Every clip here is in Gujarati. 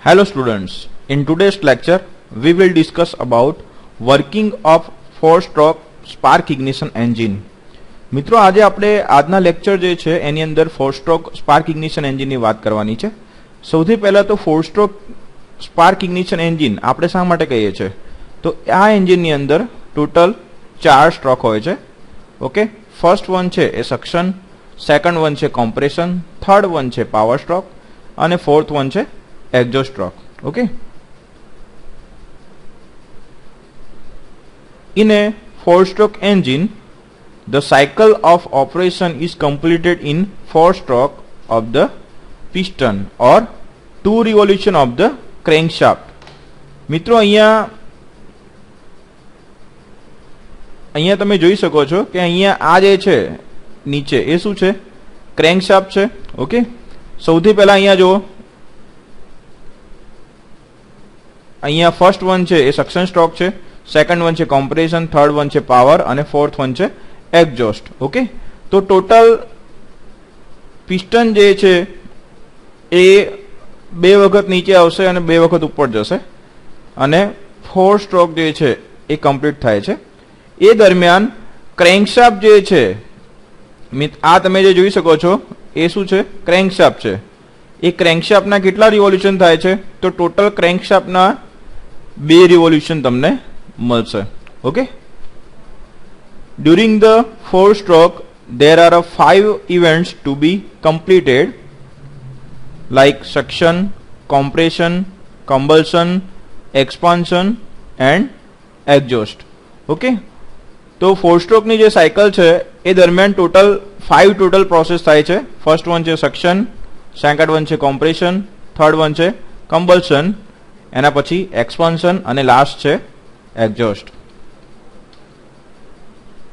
Hello students, in today's lecture we will discuss about working of 4-stroke spark ignition engine. મિત્રો આજે આપણે આજના લેક્ચર જે છે એની અંદર 4-stroke spark ignition engine ની વાત કરવાની છે. સૌથી પહેલા તો 4-stroke spark ignition engine આપણે શા માટે કહીએ છીએ? તો આ એન્જિનની અંદર ટોટલ 4 સ્ટ્રોક હોય છે. ઓકે, ફર્સ્ટ વન છે એ સક્શન, સેકન્ડ વન છે કોમ્પ્રેશન, થર્ડ વન છે પાવર સ્ટ્રોક અને ફોર્થ વન છે exhaust stroke. Okay, in a 4-stroke engine the cycle of operation is completed in 4 stroke of the piston or 2 revolution of the crankshaft. મિત્રો અહીંયા તમે જોઈ શકો છો કે અહીંયા આ જે છે નીચે એ શું છે? ક્રેન્કશાફ્ટ છે. ઓકે, સૌથી પહેલા અહીંયા જુઓ, અહીંયા ફર્સ્ટ વન છે એ સક્શન સ્ટ્રોક છે, સેકન્ડ વન છે કોમ્પ્રેશન, થર્ડ વન છે પાવર અને ફોર્થ વન છે એક્ઝોસ્ટ. ઓકે, તો ટોટલ પિસ્ટન જે છે એ 2 વખત નીચે આવશે અને 2 વખત ઉપર જશે અને 4 સ્ટ્રોક જે છે એ કમ્પ્લીટ થાય છે. એ દરમિયાન ક્રેન્કશાફ્ટ જે છે, આ તમે જે જોઈ શકો છો એ શું છે? ક્રેન્કશાફ્ટ છે. એ ક્રેન્કશાફ્ટના કેટલા રિવોલ્યુશન થાય છે? તો ટોટલ ક્રેન્કશાફ્ટના 2 રિવોલ્યુશન તમને મળશે. Okay, during the 4 stroke there are 5 events to be completed like suction, compression, combustion, expansion and exhaust. Okay, તો 4 સ્ટ્રોકની જે સાયકલ છે એ દરમિયાન ટોટલ 5 ટોટલ પ્રોસેસ થાય છે. ફર્સ્ટ વન છે સક્શન, સેકન્ડ વન છે કોમ્પ્રેશન, થર્ડ વન છે કમ્બલ્શન, એના પછી એક્સપાન્શન અને લાસ્ટ છે exhaust.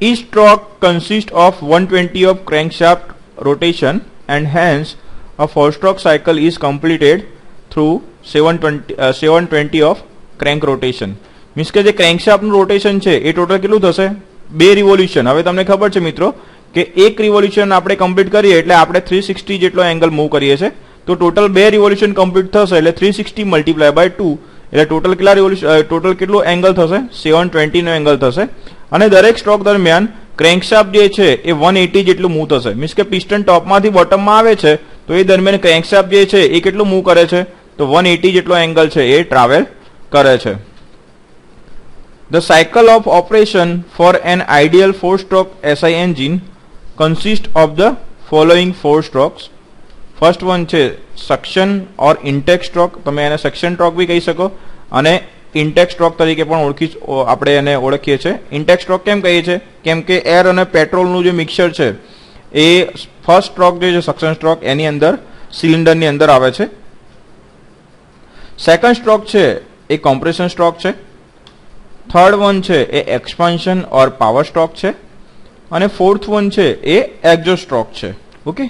Each stroke consists of 120 of crankshaft rotation and hence a 4-stroke cycle is completed through 720 of crank rotation. Means કે જે ક્રેન્કશાફ્ટનું રોટેશન છે એ ટોટલ કેટલું થશે? 2 રિવોલ્યુશન. હવે તમને ખબર છે મિત્રો કે એક રિવોલ્યુશન આપણે કમ્પ્લીટ કરીએ એટલે આપણે 360 જેટલો એંગલ મૂવ કરીએ છીએ. તો ટોટલ 2 રિવોલ્યુશન કમ્પ્લીટ થશે એટલે 360 મલ્ટીપ્લાય બાય 2 એટલે ટોટલ કેટલા રિવોલ્યુશન, ટોટલ કેટલો એંગલ થશે? 720 નો એંગલ થશે. અને દરેક સ્ટ્રોક દરમિયાન ક્રેન્કશાફ્ટ જે છે એ 180 જેટલું મૂવ થશે. મીન્સ કે પિસ્ટન ટોપમાંથી બોટમમાં આવે છે તો એ દરમિયાન ક્રેન્કશાફ્ટ જે છે એ કેટલું મૂવ કરે છે? તો 180 જેટલો એંગલ છે એ ટ્રાવેલ કરે છે. The cycle of operation for an ideal 4-stroke SI engine consists of the following 4 strokes. First one છે સક્શન ઓર ઇન્ટેક સ્ટ્રોક. તમે એને સક્શન સ્ટ્રોક બી કહી શકો અને ઇન્ટેક સ્ટ્રોક તરીકે પણ આપણે એને ઓળખીએ છીએ. ઇન્ટેક સ્ટ્રોક કેમ કહીએ છીએ? કેમ કે એર અને પેટ્રોલનું જે મિક્સર છે એ ફર્સ્ટ સ્ટ્રોક જે છે સક્શન સ્ટ્રોક એની અંદર સિલિન્ડરની અંદર આવે છે. સેકન્ડ સ્ટ્રોક છે એ કોમ્પ્રેશન સ્ટ્રોક છે. થર્ડ વન છે એ એક્સપાન્શન ઓર પાવર સ્ટ્રોક છે અને ફોર્થ વન છે એ એક્ઝોસ્ટ સ્ટ્રોક છે. ઓકે,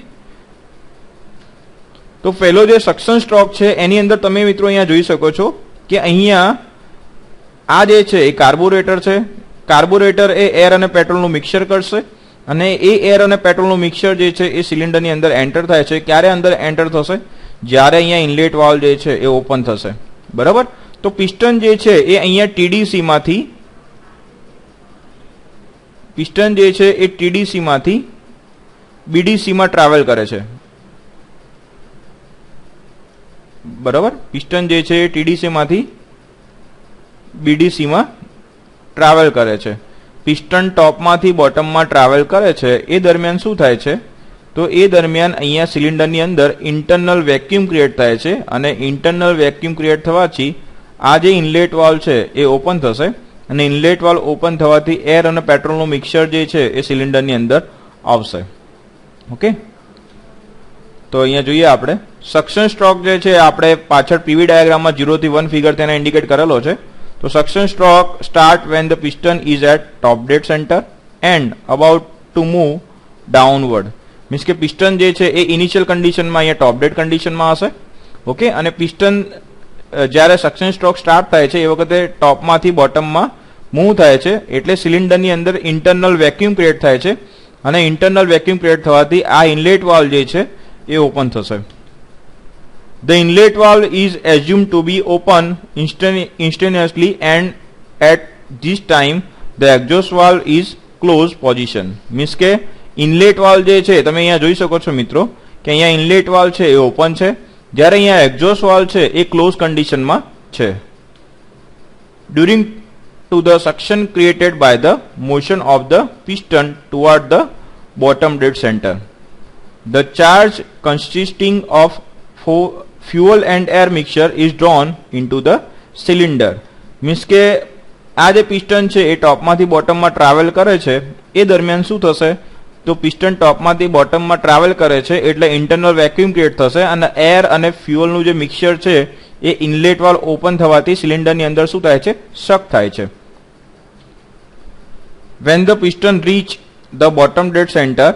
તો પહેલો જે સક્શન સ્ટ્રોક છે એની અંદર તમે મિત્રો અહીંયા જોઈ શકો છો કે અહીંયા આ જે છે એ કાર્બોરેટર છે. કાર્બોરેટર એ એર અને પેટ્રોલનું મિક્સર કરશે અને એ એર અને પેટ્રોલનું મિક્સર જે છે એ સિલિન્ડરની અંદર એન્ટર થાય છે. ક્યારે અંદર એન્ટર થશે? જ્યારે અહીંયા ઇનલેટ વાલ્વ જે છે એ ઓપન થશે. બરાબર, તો પિસ્ટન જે છે એ અહીંયા ટીડીસી માંથી બીડીસી માં ટ્રાવેલ કરે છે. બરાબર, પિસ્ટન જે છે એ ટીડીસી માંથી બીડીસી માં ટ્રાવેલ કરે છે. પિસ્ટન ટોપમાંથી બોટમમાં ટ્રાવેલ કરે છે. એ દરમિયાન શું થાય છે? તો એ દરમિયાન અહીંયા સિલિન્ડરની અંદર ઇન્ટરનલ વેક્યુમ ક્રિએટ થાય છે અને ઇન્ટરનલ વેક્યુમ ક્રિએટ થવાથી આ જે ઇનલેટ વાલ્વ છે એ ઓપન થશે અને ઇનલેટ વાલ્વ ઓપન થવાથી એર અને પેટ્રોલનું મિક્સર જે છે એ સિલિન્ડરની અંદર આવશે. ઓકે, તો અહીંયા જોઈએ આપણે સક્શન સ્ટ્રોક જે છે આપણે પાછળ પીવી ડાયાગ્રામમાં 0 થી 1 ફિગર તેને ઇન્ડિકેટ કરેલો છે. તો suction stroke start when the piston is at top dead centre and about to move downward. Means કે પિસ્ટન જે છે એ ઇનિશિયલ કન્ડિશનમાં અહીંયા ટોપ ડેડ કન્ડિશનમાં હશે. ઓકે, અને પિસ્ટન જ્યારે સક્શન સ્ટ્રોક સ્ટાર્ટ થાય છે એ વખતે ટોપમાંથી બોટમમાં મૂવ થાય છે એટલે સિલિન્ડરની અંદર ઇન્ટરનલ વેક્યુમ ક્રિએટ થાય છે અને ઇન્ટરનલ વેક્યુમ ક્રિએટ થવાથી આ ઇનલેટ વાલ્વ જે છે એ ઓપન થશે. The inlet valve is assumed to be open instantaneously and at this time the exhaust valve is closed position. Means के ઇનલેટ વાલ્વ જે છે તમે અહીંયા જોઈ શકો છો મિત્રો કે અહીંયા ઇનલેટ વાલ્વ છે એ ઓપન છે, જ્યારે અહીંયા એક્ઝોસ્ટ વાલ્વ છે એ ક્લોઝ કન્ડિશનમાં છે. During to the suction created by the motion of the piston toward the bottom dead center, the charge consisting of fuel and air mixture is drawn into the cylinder. Means के આ જે પિસ્ટન છે એ ટોપમાંથી બોટમમાં ટ્રાવેલ કરે છે એ દરમિયાન શું થશે તો પિસ્ટન ટોપમાંથી બોટમમાં ટ્રાવેલ કરે છે એટલે ઇન્ટરનલ વેક્યુમ ક્રિએટ થશે અને એર અને ફ્યુઅલનું જે મિક્સચર છે એ ઇનલેટ વાલ્વ ઓપન થવાથી સિલિન્ડરની અંદર શું થાય છે શક થાય છે. When the piston reach the bottom dead center,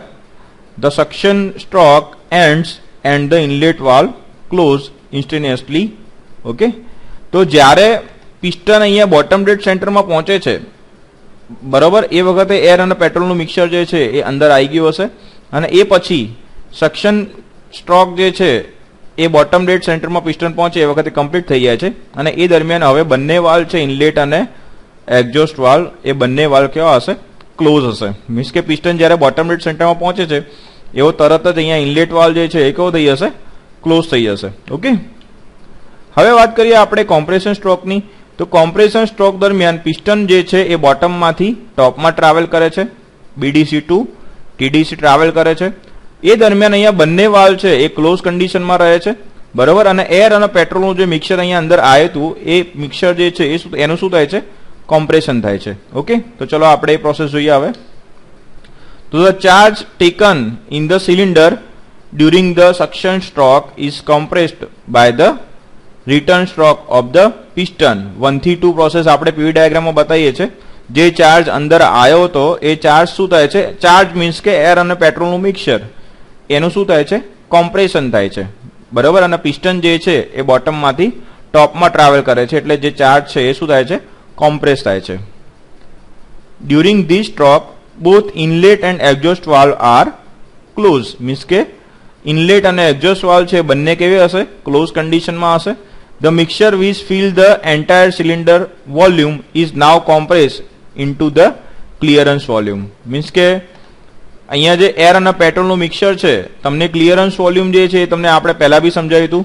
the suction stroke ends and the inlet valve close instantaneously. Okay, તો જ્યારે પિસ્ટન અહીંયા બોટમ ડેડ સેન્ટરમાં પહોંચે છે બરોબર એ વખતે એર અને પેટ્રોલનું મિક્સર જે છે એ અંદર આવી ગયું હશે અને એ પછી સક્શન સ્ટ્રોક જે છે એ બોટમ ડેડ સેન્ટરમાં પિસ્ટન પહોંચે એ વખતે કમ્પ્લીટ થઈ જાય છે અને એ દરમિયાન હવે બંને વાલ્વ છે ઇનલેટ અને એક્ઝોસ્ટ વાલ્વ એ બંને વાલ્વ કેવા હશે ક્લોઝ હશે. મીન્સ કે પિસ્ટન જ્યારે બોટમ ડેડ સેન્ટરમાં પહોંચે છે એવો તરત જ અહીંયા ઇનલેટ વાલ્વ જે છે એ કેવો થઈ જશે ક્લોઝ થઈ જશે. ઓકે, હવે વાત કરીએ આપણે કોમ્પ્રેશન સ્ટ્રોકની. તો કોમ્પ્રેશન સ્ટ્રોક દરમિયાન પિસ્ટન જે છે એ બોટમમાંથી ટોપમાં ટ્રાવેલ કરે છે, બીડીસી ટુ ટીડીસી ટ્રાવેલ કરે છે. એ દરમિયાન અહીંયા બંને વાલ્વ છે એ ક્લોઝ કન્ડિશનમાં રહે છે બરોબર અને એર અને પેટ્રોલનું જે મિક્સર અહીંયા અંદર આવ્યું હતું એ મિક્સર જે છે એનું શું થાય છે કોમ્પ્રેશન થાય છે. ઓકે, તો ચલો આપણે એ પ્રોસેસ જોઈએ હવે. તો the charge taken in the cylinder during the suction stroke is compressed by the return stroke of the piston. 1 થી 2 પ્રોસેસ આપણે પીવી ડાયાગ્રામમાં બતાવીએ છીએ. જે ચાર્જ અંદર આવ્યો હતો એ ચાર્જ શું થાય છે, ચાર્જ મીન્સ કે એર અને પેટ્રોલનું મિક્સર એનું શું થાય છે કોમ્પ્રેશન થાય છે બરાબર અને પિસ્ટન જે છે એ બોટમમાંથી ટોપમાં ટ્રાવેલ કરે છે એટલે જે ચાર્જ છે એ શું થાય છે કોમ્પ્રેસ થાય છે. During this stroke both inlet and exhaust valve are close. Means કે ઇનલેટ અને એક્ઝોસ્ટ વાલ્વ છે બંને કેવી હશે ક્લોઝ કન્ડિશનમાં હશે. The mixture which fill the entire cylinder volume is now compressed into the clearance volume. Means કે અહીંયા જે એર અને પેટ્રોલનું મિક્સર છે તમને ક્લિયરન્સ વોલ્યુમ જે છે એ તમને આપણે પહેલા બી સમજાવ્યું હતું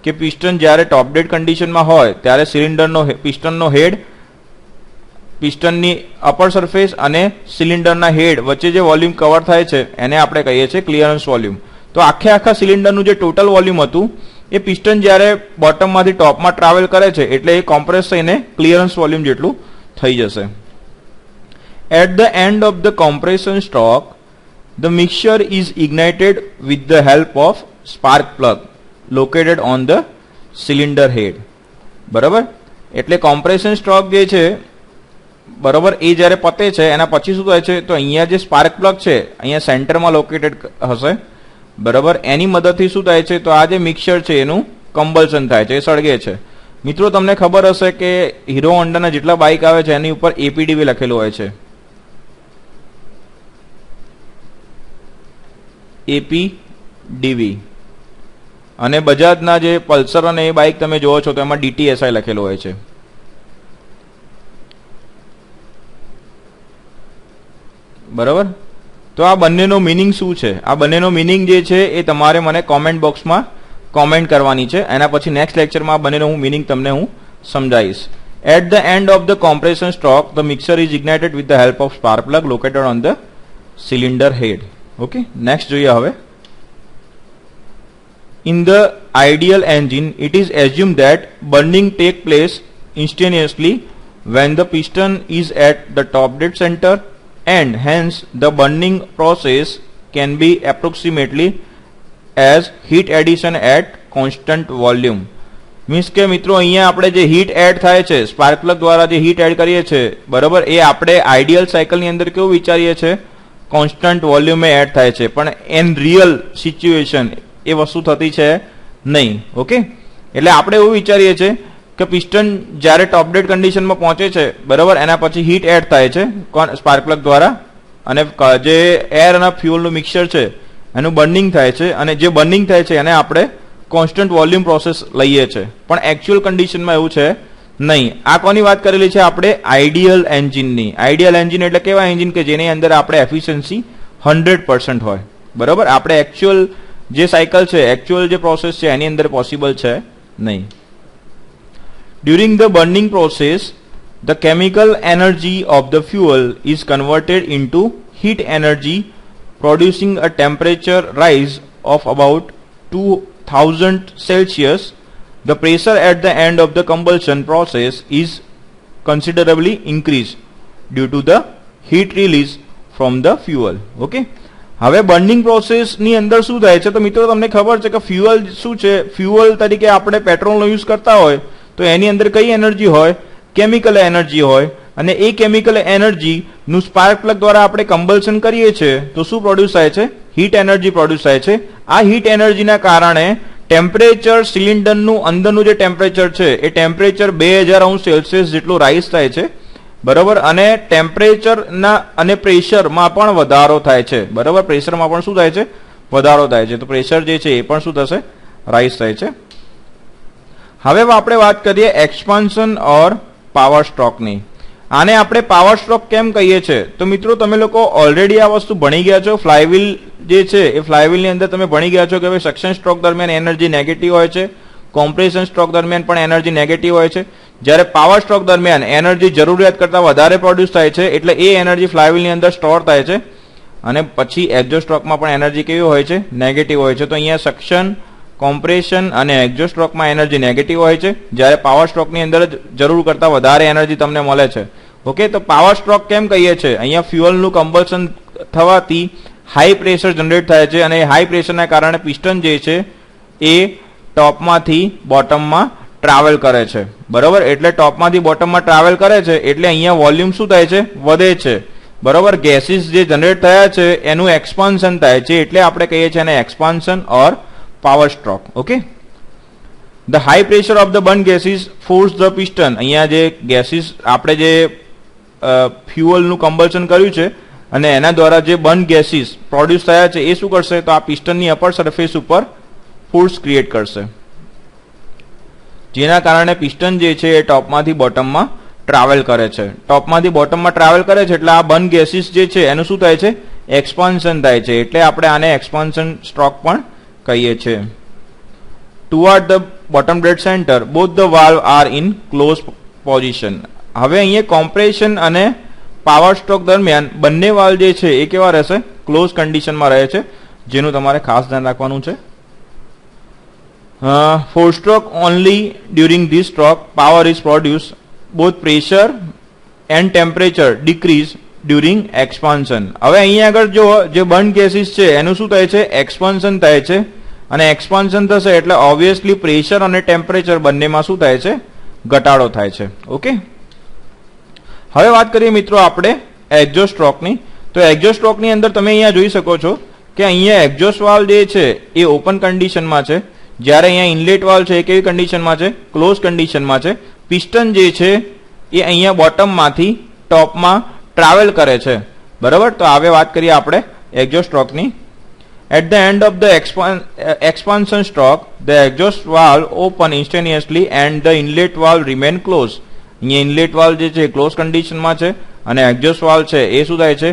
કે પિસ્ટન જ્યારે ટોપ ડેડ કન્ડિશનમાં હોય ત્યારે સિલિન્ડરનો પિસ્ટનનો હેડ પિસ્ટનની અપર સરફેસ અને સિલિન્ડરના હેડ વચ્ચે જે વોલ્યુમ કવર થાય છે એને આપણે કહીએ છીએ ક્લિયરન્સ વોલ્યુમ. તો આખા સિલિન્ડરનું જે ટોટલ વોલ્યુમ હતું એ પિસ્ટન જ્યારે બોટમમાંથી ટોપમાં ટ્રાવેલ કરે છે એટલે એ કોમ્પ્રેસ થઈને ક્લિયરન્સ વોલ્યુમ જેટલું થઈ જશે. At the end of the compression stroke the mixture is ignited with the help of spark plug located on the cylinder head. બરાબર, એટલે કોમ્પ્રેશન સ્ટ્રોક જે છે બરાબર એ જ્યારે પતે છે એના પછી શું થાય છે તો અહીંયા જે સ્પાર્ક પ્લગ છે અહીંયા સેન્ટરમાં લોકેટેડ હશે બરાબર એની મદદથી શું થાય છે તો આ જે મિક્સચર છે એનું કમ્બલ્શન થાય છે, એ સળગે છે. મિત્રો તમને ખબર હશે કે હીરો હોન્ડાના જેટલા બાઇક આવે છે એની ઉપર એપીડીવી લખેલું હોય છે, એપીડીવી. અને બજાજના જે પલ્સર અને એ બાઇક તમે જોવો છો તો એમાં ડીટીએસઆઈ લખેલું હોય છે. બરાબર, તો આ બંનેનો મિનિંગ શું છે, આ બંનેનો મિનિંગ જે છે એ તમારે મને કોમેન્ટ બોક્સમાં કોમેન્ટ કરવાની છે. એના પછી નેક્સ્ટ લેક્ચરમાં આ બંનેનો મિનિંગ તમને હું સમજાવીશ. At the end of the compression stroke the mixer is ignited with the help of spark plug located on the cylinder head. Okay, next જોઈએ હવે. In the ideal engine, it is assumed that burning take place instantaneously when the piston is at the top dead center and hence the burning process can be approximately as heat addition at constant volume. Means કે મિત્રો અહીંયા આપણે જે હીટ એડ થાય છે સ્પાર્ક પ્લગ દ્વારા જે હીટ એડ કરીએ છીએ બરાબર એ આપણે આઈડિયલ સાયકલની અંદર કેવું વિચારીએ છીએ કોન્સ્ટન્ટ વોલ્યુમે એડ થાય છે પણ એન રિયલ સિચ્યુએશન એ વસ્તુ થતી છે નહીં. ઓકે, એટલે આપણે એવું વિચારીએ છીએ કે પિસ્ટન જ્યારે ટોપ ડેડ કન્ડિશનમાં પહોંચે છે બરાબર એના પછી હીટ એડ થાય છે સ્પાર્ક પ્લગ દ્વારા અને જે એર અને ફ્યુઅલનું મિક્સચર છે એનું બર્નિંગ થાય છે અને જે બર્નિંગ થાય છે એને આપણે કોન્સ્ટન્ટ વોલ્યુમ પ્રોસેસ લઈએ છે, પણ એકચ્યુઅલ કન્ડિશનમાં એવું છે નહીં. આ કોની વાત કરેલી છે આપણે? આઈડિયલ એન્જિનની. આઈડિયલ એન્જિન એટલે કેવા એન્જિન કે જેની અંદર આપણે એફિશિયન્સી 100% હોય. બરાબર, આપણે એકચ્યુઅલ જે સાયકલ છે, એકચ્યુઅલ જે પ્રોસેસ છે એની અંદર પોસિબલ છે નહીં. During the burning process the chemical energy of the fuel is converted into heat energy, producing a temperature rise of about 2000 Celsius. The pressure at the end of the combustion process is considerably increased due to the heat release from the fuel. Okay. હવે બર્નિંગ પ્રોસેસ ની અંદર શું થાય છે? તો મિત્રો તમને ખબર છે કે ફ્યુઅલ શું છે? ફ્યુઅલ તરીકે આપણે પેટ્રોલનો યુઝ કરતા હોય તો એની અંદર કઈ એનર્જી હોય? કેમિકલ એનર્જી હોય. અને એ કેમિકલ એનર્જી નું સ્પાર્ક પ્લગ દ્વારા આપણે કમ્બલ્શન કરીએ છીએ તો શું પ્રોડ્યુસ થાય છે? હીટ એનર્જી પ્રોડ્યુસ થાય છે. આ હીટ એનર્જીના કારણે ટેમ્પરેચર, સિલિન્ડરનું અંદરનું જે ટેમ્પરેચર છે એ ટેમ્પરેચર 2000°C જેટલું રાઇઝ થાય છે. બરાબર, અને ટેમ્પરેચરના અને પ્રેશરમાં પણ વધારો થાય છે. બરાબર, પ્રેશરમાં પણ શું થાય છે? વધારો થાય છે. તો પ્રેશર જે છે એ પણ શું થશે? રાઇઝ થાય છે. હવે આપણે વાત કરીએ એક્સપાન્શન ઓર પાવર સ્ટ્રોકની. આને આપણે પાવર સ્ટ્રોક કેમ કહીએ છીએ? તો મિત્રો તમે લોકો ઓલરેડી આ વસ્તુ ભણી ગયા છો. ફ્લાયવ્હીલ જે છે એ ફ્લાયવ્હીલની અંદર તમે ભણી ગયા છો કે ભાઈ સક્શન સ્ટ્રોક દરમિયાન એનર્જી નેગેટિવ હોય છે, કોમ્પ્રેશન સ્ટ્રોક દરમિયાન પણ એનર્જી નેગેટિવ હોય છે. જ્યારે પાવર સ્ટ્રોક દરમિયાન એનર્જી જરૂરિયાત કરતાં વધારે પ્રોડ્યુસ થાય છે એટલે એ એનર્જી ફ્લાયવ્હીલની અંદર સ્ટોર થાય છે અને પછી એક્ઝોસ્ટ સ્ટ્રોકમાં પણ એનર્જી કેવી હોય છે? નેગેટિવ હોય છે. તો અહીંયા સક્શન, કોમ્પ્રેશન અને એક્ઝોસ્ટ સ્ટ્રોકમાં એનર્જી નેગેટિવ હોય છે, જ્યારે પાવર સ્ટ્રોકની અંદર જરૂર કરતાં વધારે એનર્જી તમને મળે છે. ઓકે, તો પાવર સ્ટ્રોક કેમ કહીએ છીએ? અહીંયા ફ્યુઅલનું કમ્બલ્શન થવાથી હાઈ પ્રેશર જનરેટ થાય છે અને હાઈ પ્રેશરના કારણે પિસ્ટન જે છે એ ટોપમાંથી બોટમમાં ટ્રાવેલ કરે છે. બરોબર, એટલે ટોપમાંથી બોટમમાં ટ્રાવેલ કરે છે એટલે અહીંયા વોલ્યુમ શું થાય છે? વધે છે. બરોબર, ગેસીસ જે જનરેટ થયા છે એનું એક્સપાન્શન થાય છે એટલે આપણે કહીએ છીએ એને expansion or power stroke. Okay, the high pressure of the burn gases force the piston. અહીંયા જે ગેસીસ આપણે જે ફ્યુઅલનું કમ્બલ્શન કર્યું છે અને એના દ્વારા જે બર્ન ગેસીસ પ્રોડ્યુસ થયા છે એ શું કરશે? તો આ પિસ્ટનની અપર સરફેસ ઉપર ફોર્સ ક્રિએટ કરશે, જેના કારણે પિસ્ટન જે છે એ ટોપમાંથી બોટમમાં ટ્રાવેલ કરે છે. ટોપમાંથી બોટમમાં ટ્રાવેલ કરે છે એટલે આ બર્ન ગેસીસ જે છે એનું શું થાય છે? એક્સપાન્શન થાય છે. એટલે આપણે આને એક્સપાન્શન સ્ટ્રોક પણ કહીએ છીએ. Toward the bottom dead centre both the valve are in close position. હવે અહીંયા કોમ્પ્રેશન અને પાવર સ્ટ્રોક દરમિયાન બંને વાલ્વ જે છે એ કેવા રહેશે? ક્લોઝ કન્ડિશનમાં રહે છે, જેનું તમારે ખાસ ધ્યાન રાખવાનું છે. Four stroke only during this stroke power is produce both pressure and temperature decrease during expansion. હવે અહીંયા આગળ જો જે બર્ન ગેસીસ છે એનું શું થાય છે? એક્સપાન્શન થાય છે અને એક્સપાન્શન થશે એટલે ઓબ્વિયસલી પ્રેશર અને ટેમ્પરેચર બંનેમાં શું થાય છે? ઘટાડો થાય છે. ઓકે, હવે વાત કરીએ મિત્રો આપણે એક્ઝોસ્ટ સ્ટ્રોકની. તો એક્ઝોસ્ટ સ્ટ્રોકની અંદર તમે અહીંયા જોઈ શકો છો કે અહીંયા એક્ઝોસ્ટ વાલ્વ જે છે એ ઓપન કન્ડિશનમાં છે, જ્યારે અહીંયા ઇનલેટ વાલ્વ છે એ કેવી કન્ડિશનમાં છે? ક્લોઝ કન્ડિશનમાં છે. પિસ્ટન જે છે એ અહીંયા બોટમમાંથી ટોપમાં ટ્રાવેલ કરે છે. બરાબર, તો હવે વાત કરીએ આપણે exhaust સ્ટ્રોકની. At the end of the expansion stroke, the exhaust valve open instantaneously and the inlet valve remain closed. અહીંયા ઇનલેટ વાલ્વ જે છે ક્લોઝ કન્ડિશનમાં છે અને એક્ઝોસ્ટ વાલ્વ છે એ શું થાય છે?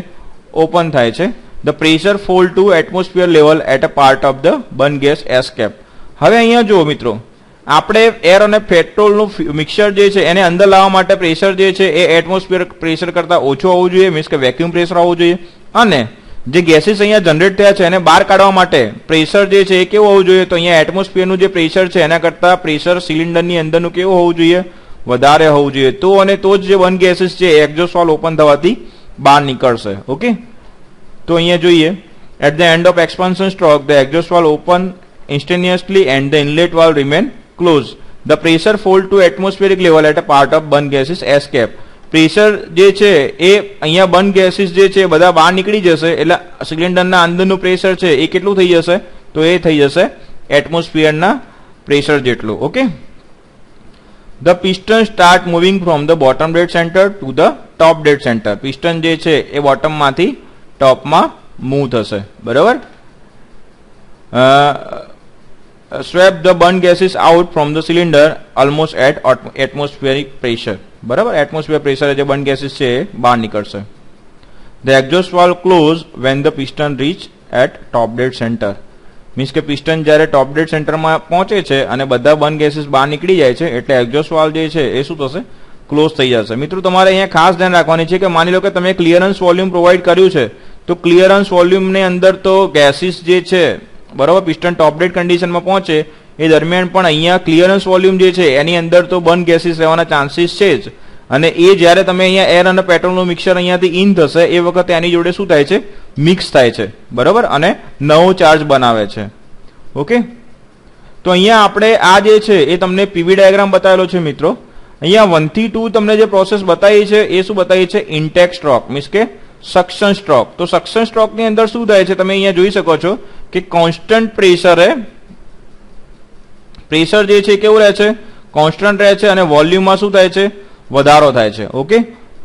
ઓપન થાય છે. The pressure fall to atmosphere level at a part of the burn gas escape. હવે અહીંયા જુઓ મિત્રો, આપણે એર અને પેટ્રોલનું મિક્સર જે છે એને અંદર લાવવા માટે પ્રેશર જે છે એ એટમોસ્ફિયર પ્રેશર કરતાં ઓછું હોવું જોઈએ, મીન્સ કે વેક્યુમ પ્રેશર હોવું જોઈએ. અને જે ગેસીસ અહીંયા જનરેટ થયા છે એને બહાર કાઢવા માટે પ્રેશર જે છે એ કેવું હોવું જોઈએ? તો અહીંયા એટમોસ્ફિયરનું જે પ્રેશર છે એના કરતાં પ્રેશર સિલિન્ડરની અંદરનું કેવું હોવું જોઈએ? વધારે હોવું જોઈએ. તો અને તો જ જે બર્ન ગેસીસ છે એક્ઝોસ્ટ વાલ્વ ઓપન થવાથી બહાર નીકળશે. ઓકે, તો અહીંયા જોઈએ at the end of expansion stroke the exhaust valve open instantaneously and the inlet valve remain closed. The pressure fall to atmospheric level at a part of burn gases escape. Pressure જે છે એ અહીંયા બર્ન ગેસીસ જે છે બધા બહાર નીકળી જશે એટલે સિલિન્ડરના અંદરનું પ્રેશર છે એ કેટલું થઈ જશે? તો એ થઈ જશે એટમોસ્ફિયરના પ્રેશર જેટલું. Okay, the piston start moving from the bottom dead centre to the top dead centre. Piston જે છે એ બોટમમાંથી ટોપમાં મૂવ થશે. બરાબર, sweep the burn gases out from the cylinder almost at atmospheric pressure. બરાબર, એટમોસ્ફિયર પ્રેશરે જે બર્ન ગેસીસ છે એ બહાર નીકળશે. The exhaust valve close when the piston reach at top dead centre. Means કે પિસ્ટન જ્યારે ટોપ ડેડ સેન્ટરમાં પહોંચે છે અને બધા બર્ન ગેસીસ બહાર નીકળી જાય છે એટલે એક્ઝોસ્ટ વાલ્વ જે છે એ શું થશે, ક્લોઝ થઈ જશે. મિત્રો તમારે અહીંયા ખાસ ધ્યાન રાખવાની છે કે માની લો કે તમે ક્લિયરન્સ વોલ્યુમ પ્રોવાઈડ કર્યું છે, તો ક્લિયરન્સ વોલ્યુમની અંદર તો ગેસીસ જે છે બરાબર પિસ્ટન ટોપ ડેડ કન્ડિશનમાં પહોંચે એ દરમિયાન પણ અહીંયા ક્લિયરન્સ વોલ્યુમ જે છે એની અંદર તો બર્ન ગેસીસ રહેવાના ચાન્સીસ છે જ. અને એ જ્યારે તમે અહીંયા એર અને પેટ્રોલનું મિક્સર અહીંયાથી ઇન થશે એ વખતે એની જોડે શું થાય છે, મિક્સ થાય છે. બરાબર, અને નવો ચાર્જ બનાવે છે. ઓકે, તો અહીંયા આપણે આ જે છે એ તમને પીવી ડાયાગ્રામ બતાવેલો છે મિત્રો. અહીંયા 1 થી 2 તમને જે પ્રોસેસ બતાવી છે એ શું બતાવી છે, ઇન્ટેક સ્ટ્રોક મીન્સ કે સક્શન સ્ટ્રોક. તો સક્શન સ્ટ્રોક ની અંદર શું થાય છે તમે અહીંયા જોઈ શકો છો કે કોન્સ્ટન્ટ પ્રેશર જે છે કેવું રહે છે, કોન્સ્ટન્ટ રહે છે અને વોલ્યુમમાં શું થાય છે, વધારો થાય છે. ઓકે,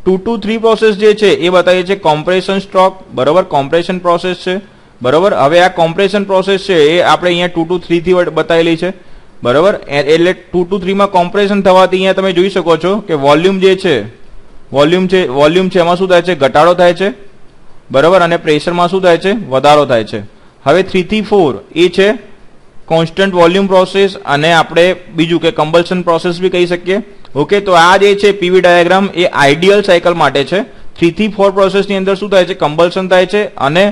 2 to 3 પ્રોસેસ જે છે એ બતાવી છે કોમ્પ્રેશન સ્ટ્રોક. બરાબર, કોમ્પ્રેશન પ્રોસેસ છે. બરાબર, હવે આ કોમ્પ્રેશન પ્રોસેસ છે એ આપણે અહીંયા 2 to 3 થી બતાવેલી છે. બરાબર, એટલે 2 to 3 માં કોમ્પ્રેશન થવાથી અહીંયા તમે જોઈ શકો છો કે વોલ્યુમ જે છે વોલ્યુમ છે એમાં શું થાય છે, ઘટાડો થાય છે. બરાબર, અને પ્રેશરમાં શું થાય છે, વધારો થાય છે. હવે 3 થી 4 એ છે કોન્સ્ટન્ટ વોલ્યુમ પ્રોસેસ અને આપણે બીજું કે કમ્બલ્શન પ્રોસેસ બી કહી શકીએ. ઓકે, તો આ જે છે પીવી ડાયાગ્રામ એ આઈડિયલ સાયકલ માટે છે. 3 થી 4 પ્રોસેસની અંદર શું થાય છે, કમ્બલ્શન થાય છે અને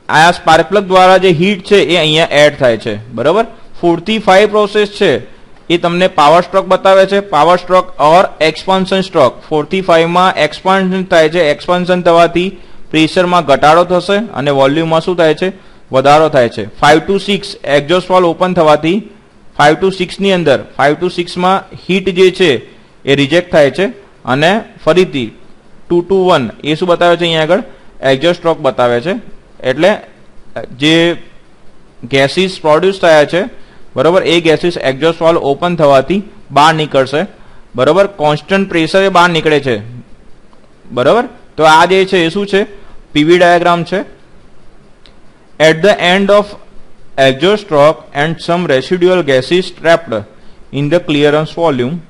આ સ્પાર્ક પ્લગ દ્વારા જે હીટ છે એ અહીંયા એડ થાય છે. બરાબર, 4 થી 5 પ્રોસેસ છે એ તમને પાવર સ્ટ્રોક બતાવે છે, પાવર સ્ટ્રોક ઓર એક્સપાન્શન સ્ટ્રોક. 4 થી 5 માં એક્સપાન્શન થાય છે, એક્સપાન્શન થવાથી પ્રેશરમાં ઘટાડો થશે અને વોલ્યુમમાં શું થાય છે, વધારો થાય છે. 5 to 6 એક્ઝોસ્ટ વાલ્વ ઓપન થવાથી 5 to 6 ની અંદર 5 to 6 માં હીટ જે છે એ રિજેક્ટ થાય છે અને ફરીથી 2 to 1 એ શું બતાવે છે, અહીંયા આગળ એક્ઝોસ્ટ સ્ટ્રોક બતાવે છે. એટલે જે ગેસીસ પ્રોડ્યુસ થયા છે બરાબર એ ગેસીસ એક્ઝોસ્ટ વાલ્વ ઓપન થવાથી બહાર નીકળશે. બરાબર, કોન્સ્ટન્ટ પ્રેશરે બહાર નીકળે છે. બરાબર, તો આ જે છે એ શું છે, પીવી ડાયાગ્રામ છે. At the end of exhaust stroke and some residual gases trapped in the clearance volume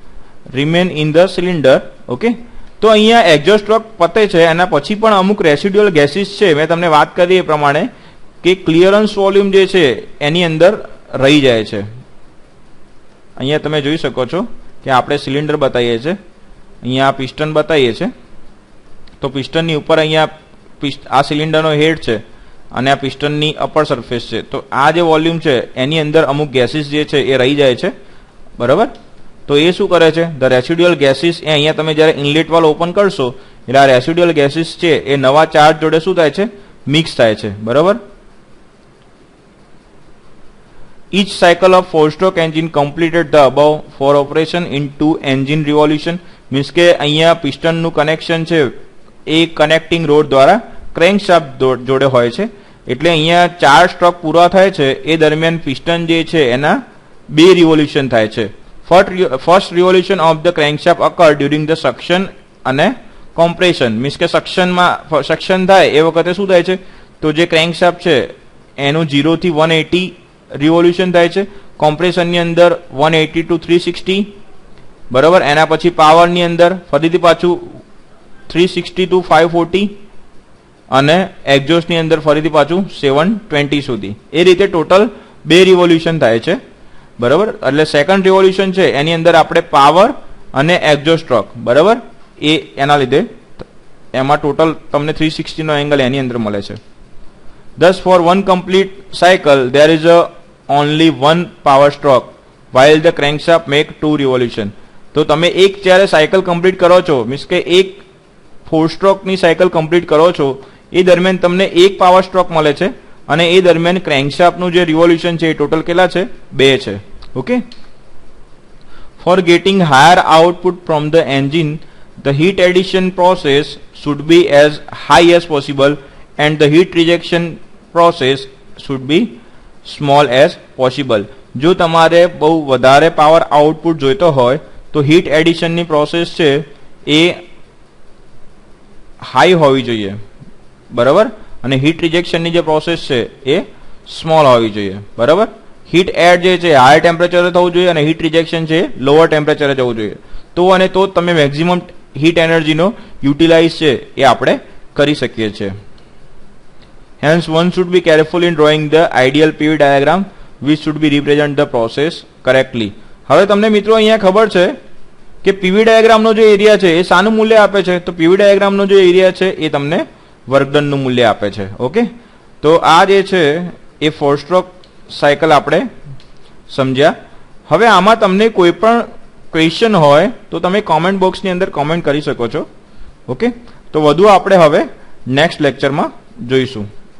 remain in the cylinder. Okay, તો અહીંયા એક્ઝોસ્ટ સ્ટ્રોક પતે છે એના પછી પણ અમુક રેસિડ્યુઅલ ગેસીસ છે, મેં તમને વાત કરી એ પ્રમાણે કે ક્લિયરન્સ વોલ્યુમ જે છે એની અંદર રહી જાય છે. અહીંયા તમે જોઈ શકો છો કે આપણે સિલિન્ડર બતાવીએ છીએ, અહીંયા પિસ્ટન બતાવીએ છીએ. તો પિસ્ટનની ઉપર અહીંયા આ સિલિન્ડરનો હેડ છે અને આ પિસ્ટનની અપર સરફેસ છે. તો આ જે વોલ્યુમ છે એની અંદર અમુક ગેસીસ જે છે એ રહી જાય છે. બરાબર, તો એ શું કરે છે, ધ રેસિડ્યુઅલ ગેસીસ એ અહીંયા તમે જ્યારે ઇનલેટ વાલ્વ ઓપન કરશો એટલે આ રેસિડ્યુઅલ ગેસીસ છે એ નવા ચાર્જ જોડે શું થાય છે, મિક્સ થાય છે. બરાબર, each cycle of 4-stroke engine completed the above 4 operation in 2 engine revolution. Means કે અહીંયા પિસ્ટનનું કનેક્શન છે એ કનેક્ટિંગ રોડ દ્વારા ક્રેન્કશાફ્ટ જોડે હોય છે. એટલે અહીંયા 4 સ્ટ્રોક પૂરા થાય છે એ દરમિયાન પિસ્ટન જે છે એના 2 રિવોલ્યુશન થાય છે. First revolution of the crankshaft અકર during the suction અને કોમ્પ્રેશન. મીન્સ કે સક્શન થાય એ વખતે શું થાય છે, તો જે ક્રેન્કશાફ્ટ છે એનું 0 થી 180 રિવોલ્યુશન થાય છે. કોમ્પ્રેશનની અંદર 180 to 360. બરાબર, એના પછી પાવરની અંદર ફરીથી પાછું 360 to 540 અને એક્ઝોસ્ટની અંદર ફરીથી પાછું 720 સુધી. એ રીતે ટોટલ 2 રિવોલ્યુશન થાય છે. બરાબર, એટલે સેકન્ડ રિવોલ્યુશન છે એની અંદર આપણે પાવર અને એક્ઝોસ્ટ સ્ટ્રોક બરાબર એ એના લીધે એમાં ટોટલ તમને 360 નો એંગલ એની અંદર મળે છે. Thus for one complete cycle there is only one power stroke while the crankshaft make 2 revolution. તો તમે એક જ્યારે સાયકલ કમ્પ્લીટ કરો છો, મીન્સ કે એક 4 સ્ટ્રોકની સાયકલ કમ્પ્લીટ કરો છો એ દરમિયાન તમને એક પાવર સ્ટ્રોક મળે છે અને એ દરમિયાન ક્રેન્કશાફ્ટનું જે રિવોલ્યુશન છે એ ટોટલ કેટલા છે, 2 છે. Okay, for getting higher output from the engine the heat addition process should be as high as possible and the heat rejection process should be small as possible. જો તમારે બહુ વધારે પાવર આઉટપુટ જોઈતો હોય તો હીટ એડિશનની પ્રોસેસ છે એ હાઈ હોવી જોઈએ. બરાબર, અને હીટ રિજેક્શનની જે પ્રોસેસ છે એ સ્મોલ હોવી જોઈએ. બરાબર, હીટ એડ જે છે હાયર ટેમ્પરેચરે થવું જોઈએ અને હીટ રિજેક્શન છે લોઅર ટેમ્પરેચરે જવું જોઈએ. તો અને તો તમે મેક્સિમમ હીટ એનર્જીનો યુટિલાઇઝ છે એ આપણે કરી શકીએ છીએ. Hence, one should be careful in drawing the ideal PV diagram which should be represent the process correctly. હવે તમને મિત્રો અહીંયા ખબર છે કે પીવી ડાયાગ્રામનો જે એરિયા છે એ શાનું મૂલ્ય આપે છે? તો પીવી ડાયાગ્રામનો જે એરિયા છે એ તમને વર્કડનનું મૂલ્ય આપે છે. ઓકે, તો આ જે છે એ 4 સ્ટ્રોક સાયકલ આપણે સમજ્યા. હવે આમાં તમને કોઈ પણ ક્વેશ્ચન હોય તો તમે કોમેન્ટ બોક્સની અંદર કોમેન્ટ કરી શકો છો. ઓકે, તો વધુ આપણે હવે નેક્સ્ટ લેક્ચરમાં જોઈશું.